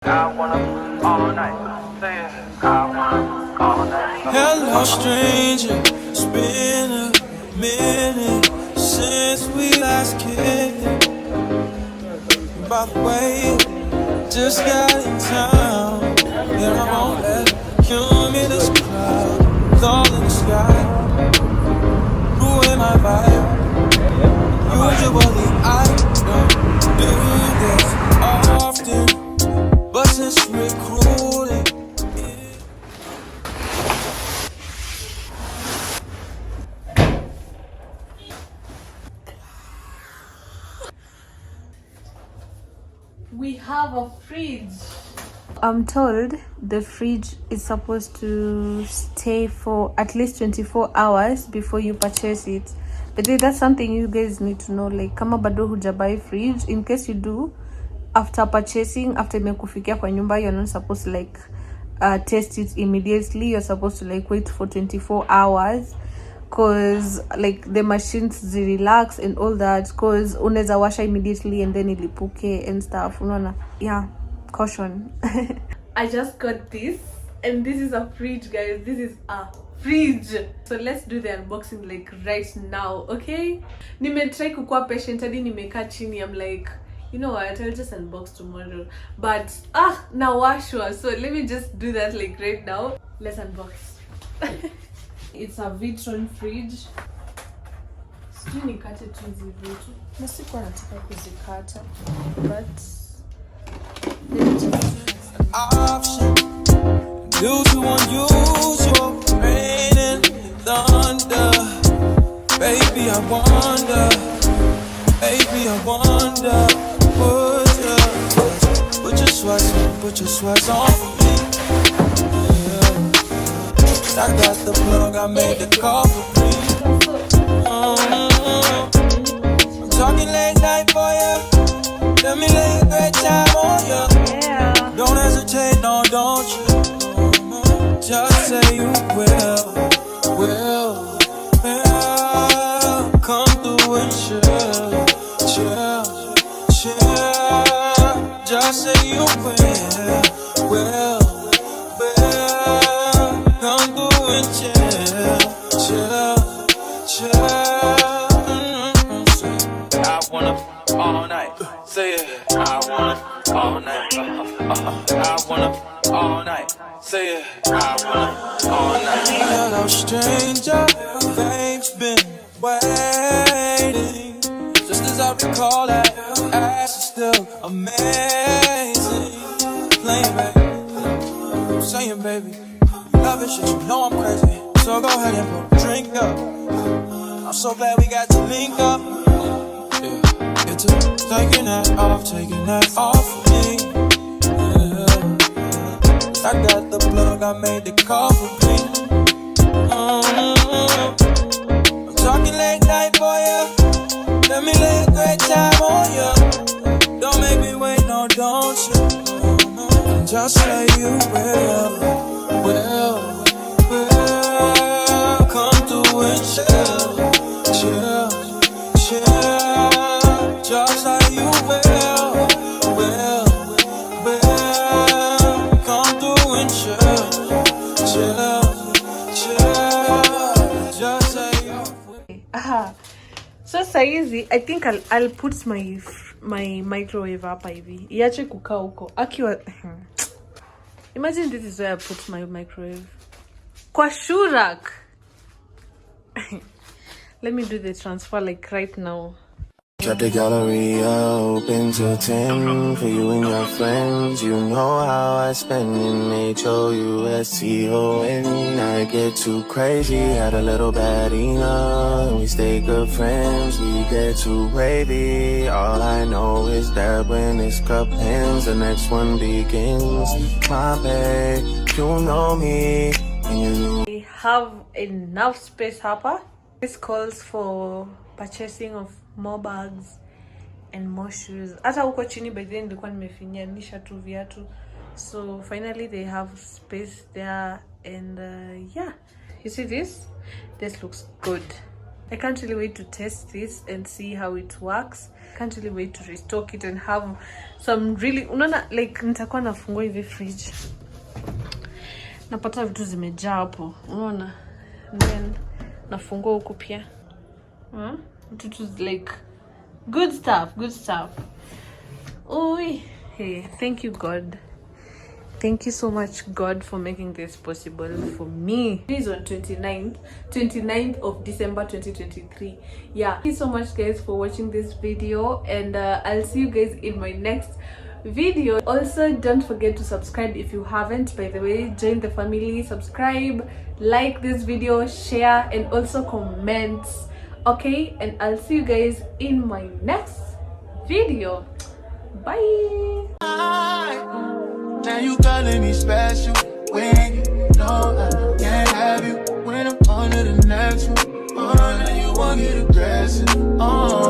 all night. Hello, stranger. It's been a minute since we last kicked. By the way, just got in town, and I won't let cumulus clouds all in the sky ruin my vibe. Usually I don't do this often, but since recruiting, we have a fridge. I'm told the fridge is supposed to stay for at least 24 hours before you purchase it. But that's something you guys need to know. Like, kama bado hujabuy fridge, in case you do, after purchasing, after imekufikia kwa nyumba, you're not supposed to like test it immediately. You're supposed to like wait for 24 hours. Cause like the machines relax and all that, cause unaweza washa immediately and then ilipuke and stuff. Unaona? Yeah, caution. I just got this, and this is a fridge, guys. This is a fridge. So let's do the unboxing like right now, okay? Nimetry kukua patient hadi nimekaa chini. I'm like, you know what, I'll just unbox tomorrow, but nawashwa, so let me just do that like right now. Let's unbox. It's a VITRON fridge. Sijui nikate tu hizi vitu. Na sikuwa nataka kuzikata. But let me just option due to unusual rain and thunder. Baby, I wonder. Baby, I wonder. Put your sweats on for me. I got the plug, I made the call for me. I'm talking late night for you. Let me lay a great time on you. yeah. Don't hesitate, no, don't you? Just say you will. Come through and chill. Just say you will. Come through and chill. I wanna all night. Say it. I wanna all night. I wanna all night. Say it. I wanna all night. Hello, stranger. Fame's been waiting. Just as I recall that ass is still amazing. Playing, baby. Saying, baby. Love and shit, you know I'm crazy. So go ahead and put a drink up. I'm so glad we got to link up. Yeah, it's taking that off of me. Yeah. I got the plug, I made the call for me. I'm talking late night for you. Let me lay a great time on you. Don't make me wait, no, don't you? Just say you will. Come through and chill. Just like you will. Come through and chill. Just like you will. So saizi I think I'll put my microwave hapa hivi. Iache kukaa huko. Akiwa imagine this is where I put my microwave. Kwa shurak. Let me do the transfer like right now. Got the gallery open till 10 for you and your friends. You know how I spend in HOUSTON. I get too crazy, had a little bad enough. We stay good friends, we get too wavy. All I know is that when this cup ends, the next one begins. My babe, you know me. I have enough space hapa. This calls for purchasing of more bags and more shoes. Hata huko chini by then nilikuwa nimefinyanisha tu viatu. So finally they have space there, and yeah, you see this looks good. I can't really wait to test this and see how it works. I can't really wait to restock it and have some really, unaona, like nitakuwa nafungua hivi fridge, napata vitu zimejaa hapo, unaona, then nafungua huku pia vitu like good stuff. Oi, hey, thank you God. Thank you so much, God, for making this possible for me. This is on 29th of December 2023. Yeah, thank you so much, guys, for watching this video, and I'll see you guys in my next video. Also, don't forget to subscribe if you haven't. By the way, join the family, subscribe, like this video, share, and also comment. Okay, and I'll see you guys in my next video. Bye. Now you calling me special when you know I can't have you. When I'm on to the next one, oh, now you want me to aggressive. Oh.